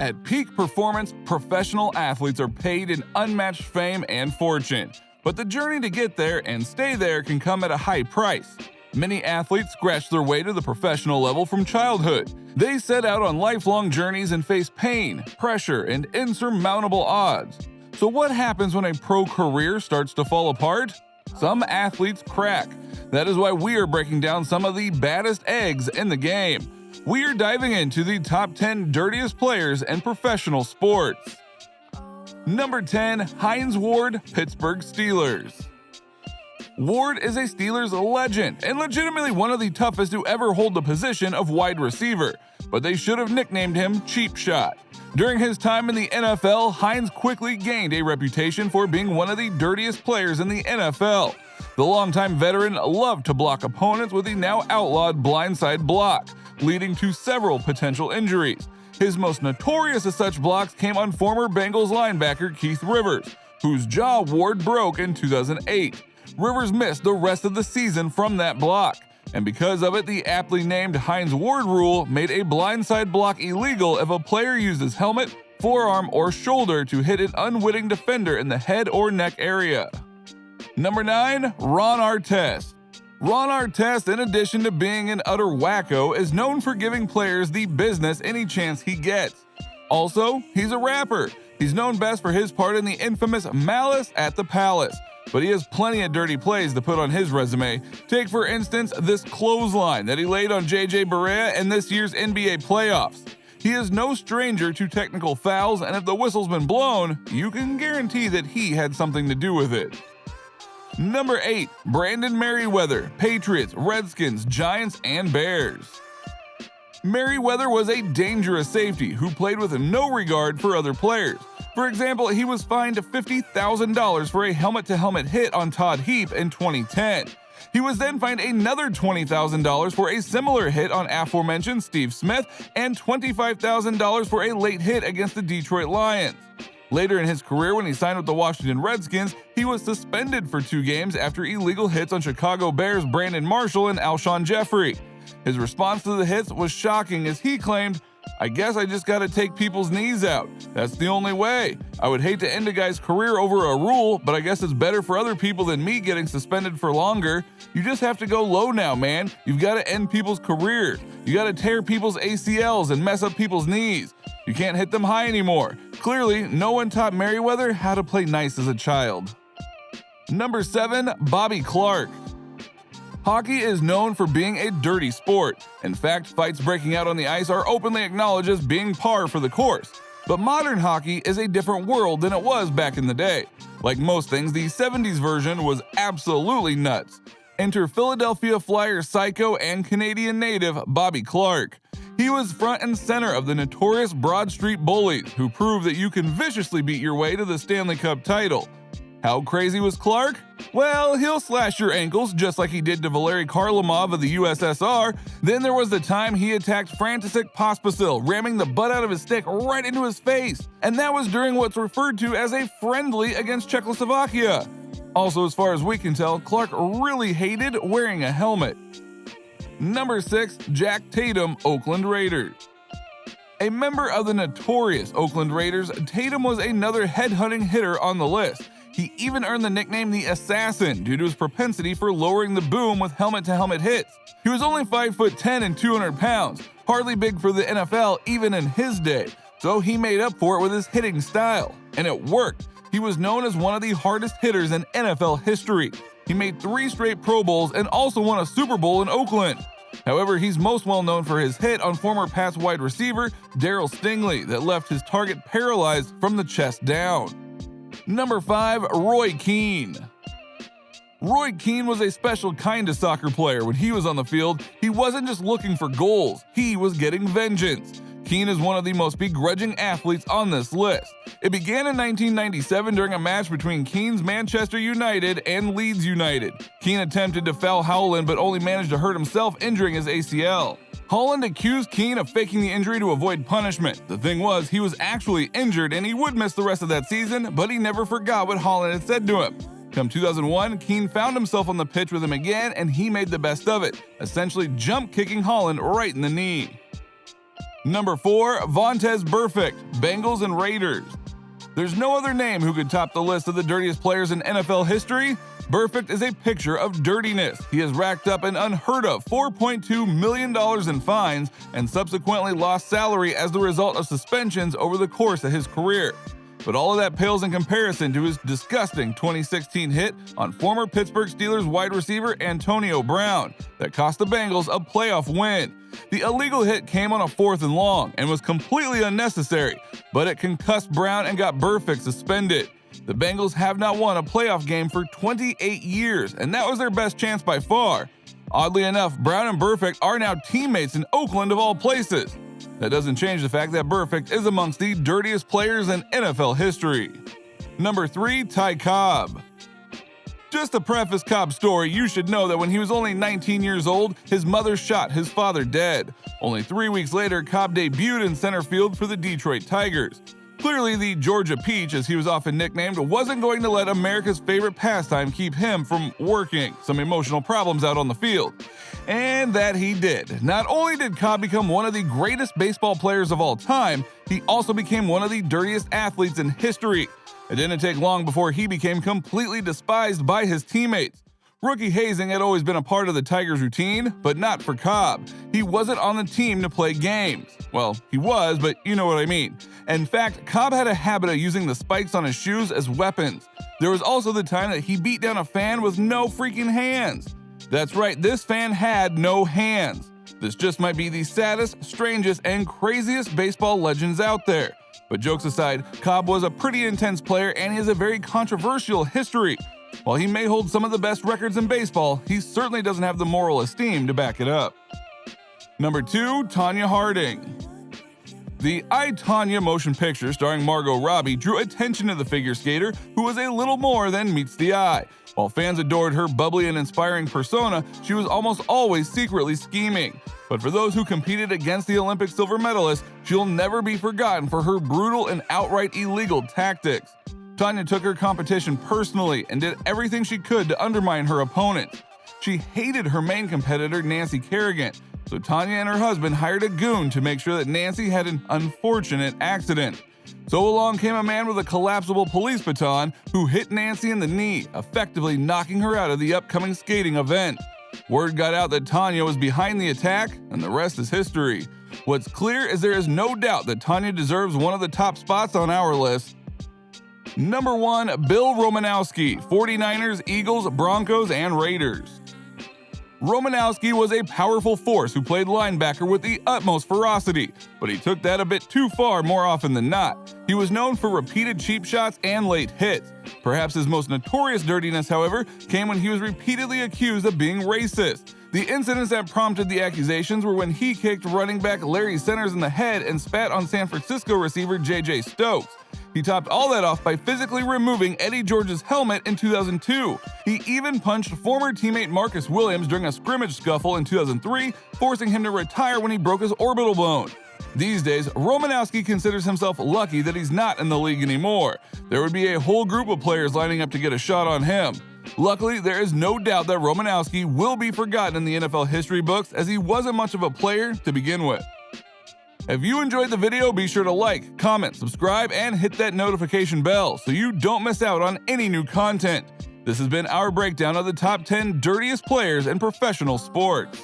At peak performance, professional athletes are paid in unmatched fame and fortune. But the journey to get there and stay there can come at a high price. Many athletes scratch their way to the professional level from childhood. They set out on lifelong journeys and face pain, pressure, and insurmountable odds. So what happens when a pro career starts to fall apart? Some athletes crack. That is why we are breaking down some of the baddest eggs in the game. We are diving into the top 10 dirtiest players in professional sports. Number 10, Heinz Ward, Pittsburgh Steelers. Ward is a Steelers legend and legitimately one of the toughest to ever hold the position of wide receiver, but they should have nicknamed him Cheap Shot. During his time in the NFL, Heinz quickly gained a reputation for being one of the dirtiest players in the NFL. The longtime veteran loved to block opponents with the now outlawed blindside block, leading to several potential injuries. His most notorious of such blocks came on former Bengals linebacker Keith Rivers, whose jaw Ward broke in 2008. Rivers missed the rest of the season from that block, and because of it, the aptly named Heinz Ward rule made a blindside block illegal if a player used his helmet, forearm, or shoulder to hit an unwitting defender in the head or neck area. Number 9, Ron Artest. Ron Artest, in addition to being an utter wacko, is known for giving players the business any chance he gets. Also, he's a rapper. He's known best for his part in the infamous Malice at the Palace, but he has plenty of dirty plays to put on his resume. Take, for instance, this clothesline that he laid on J.J. Barea in this year's NBA playoffs. He is no stranger to technical fouls, and if the whistle's been blown, you can guarantee that he had something to do with it. Number 8, Brandon Meriweather, Patriots, Redskins, Giants, and Bears. Meriweather was a dangerous safety who played with no regard for other players. For example, he was fined $50,000 for a helmet-to-helmet hit on Todd Heap in 2010. He was then fined another $20,000 for a similar hit on aforementioned Steve Smith and $25,000 for a late hit against the Detroit Lions. Later in his career, when he signed with the Washington Redskins, he was suspended for 2 games after illegal hits on Chicago Bears Brandon Marshall and Alshon Jeffrey. His response to the hits was shocking as he claimed, "I guess I just gotta take people's knees out. That's the only way. I would hate to end a guy's career over a rule, but I guess it's better for other people than me getting suspended for longer. You just have to go low now, man. You've gotta end people's careers. You gotta tear people's ACLs and mess up people's knees. You can't hit them high anymore." Clearly, no one taught Meriweather how to play nice as a child. Number 7, Bobby Clarke. Hockey is known for being a dirty sport. In fact, fights breaking out on the ice are openly acknowledged as being par for the course. But modern hockey is a different world than it was back in the day. Like most things, the 70s version was absolutely nuts. Enter Philadelphia Flyers psycho and Canadian native Bobby Clarke. He was front and center of the notorious Broad Street Bullies, who proved that you can viciously beat your way to the Stanley Cup title. How crazy was Clarke? Well, he'll slash your ankles just like he did to Valery Kharlamov of the USSR. Then there was the time he attacked František Pospisil, ramming the butt out of his stick right into his face. And that was during what's referred to as a friendly against Czechoslovakia. Also, as far as we can tell, Clarke really hated wearing a helmet. Number 6, Jack Tatum, Oakland Raiders. A member of the notorious Oakland Raiders, Tatum was another headhunting hitter on the list. He even earned the nickname the Assassin due to his propensity for lowering the boom with helmet-to-helmet hits. He was only 5'10" and 200 pounds, hardly big for the NFL even in his day, so he made up for it with his hitting style. And it worked. He was known as one of the hardest hitters in NFL history. He made 3 straight Pro Bowls and also won a Super Bowl in Oakland. However, he's most well known for his hit on former Pats wide receiver Darryl Stingley that left his target paralyzed from the chest down. Number 5, Roy Keane. Roy Keane was a special kind of soccer player. When he was on the field, he wasn't just looking for goals, he was getting vengeance. Keane is one of the most begrudging athletes on this list. It began in 1997 during a match between Keane's Manchester United and Leeds United. Keane attempted to foul Howland but only managed to hurt himself, injuring his ACL. Holland accused Keane of faking the injury to avoid punishment. The thing was, he was actually injured and he would miss the rest of that season, but he never forgot what Holland had said to him. Come 2001, Keane found himself on the pitch with him again and he made the best of it, essentially jump kicking Holland right in the knee. Number 4. Vontaze Burfict, Bengals and Raiders. There's no other name who could top the list of the dirtiest players in NFL history. Burfict is a picture of dirtiness. He has racked up an unheard of $4.2 million in fines and subsequently lost salary as the result of suspensions over the course of his career. But all of that pales in comparison to his disgusting 2016 hit on former Pittsburgh Steelers wide receiver Antonio Brown that cost the Bengals a playoff win. The illegal hit came on a 4th and long and was completely unnecessary, but it concussed Brown and got Burfict suspended. The Bengals have not won a playoff game for 28 years, and that was their best chance by far. Oddly enough, Brown and Burfict are now teammates in Oakland of all places. That doesn't change the fact that Burfict is amongst the dirtiest players in NFL history. Number 3. Cobb. Just to preface Cobb's story, you should know that when he was only 19 years old, his mother shot his father dead. Only 3 weeks later, Cobb debuted in center field for the Detroit Tigers. Clearly, the Georgia Peach, as he was often nicknamed, wasn't going to let America's favorite pastime keep him from working some emotional problems out on the field. And that he did. Not only did Cobb become one of the greatest baseball players of all time, he also became one of the dirtiest athletes in history. It didn't take long before he became completely despised by his teammates. Rookie hazing had always been a part of the Tigers' routine, but not for Cobb. He wasn't on the team to play games. Well, he was, but you know what I mean. In fact, Cobb had a habit of using the spikes on his shoes as weapons. There was also the time that he beat down a fan with no freaking hands. That's right, this fan had no hands. This just might be the saddest, strangest, and craziest baseball legends out there. But jokes aside, Cobb was a pretty intense player and he has a very controversial history. While he may hold some of the best records in baseball, he certainly doesn't have the moral esteem to back it up. Number 2. Tanya Harding. The I, Tanya motion picture starring Margot Robbie drew attention to the figure skater who was a little more than meets the eye. While fans adored her bubbly and inspiring persona, she was almost always secretly scheming. But for those who competed against the Olympic silver medalist, she'll never be forgotten for her brutal and outright illegal tactics. Tanya took her competition personally and did everything she could to undermine her opponents. She hated her main competitor, Nancy Kerrigan, so Tanya and her husband hired a goon to make sure that Nancy had an unfortunate accident. So along came a man with a collapsible police baton who hit Nancy in the knee, effectively knocking her out of the upcoming skating event. Word got out that Tanya was behind the attack, and the rest is history. What's clear is there is no doubt that Tanya deserves one of the top spots on our list. Number 1. Bill Romanowski, 49ers, Eagles, Broncos, and Raiders. Romanowski was a powerful force who played linebacker with the utmost ferocity, but he took that a bit too far more often than not. He was known for repeated cheap shots and late hits. Perhaps his most notorious dirtiness, however, came when he was repeatedly accused of being racist. The incidents that prompted the accusations were when he kicked running back Larry Centers in the head and spat on San Francisco receiver J.J. Stokes. He topped all that off by physically removing Eddie George's helmet in 2002. He even punched former teammate Marcus Williams during a scrimmage scuffle in 2003, forcing him to retire when he broke his orbital bone. These days, Romanowski considers himself lucky that he's not in the league anymore. There would be a whole group of players lining up to get a shot on him. Luckily, there is no doubt that Romanowski will be forgotten in the NFL history books as he wasn't much of a player to begin with. If you enjoyed the video, be sure to like, comment, subscribe, and hit that notification bell so you don't miss out on any new content. This has been our breakdown of the top 10 dirtiest players in professional sports.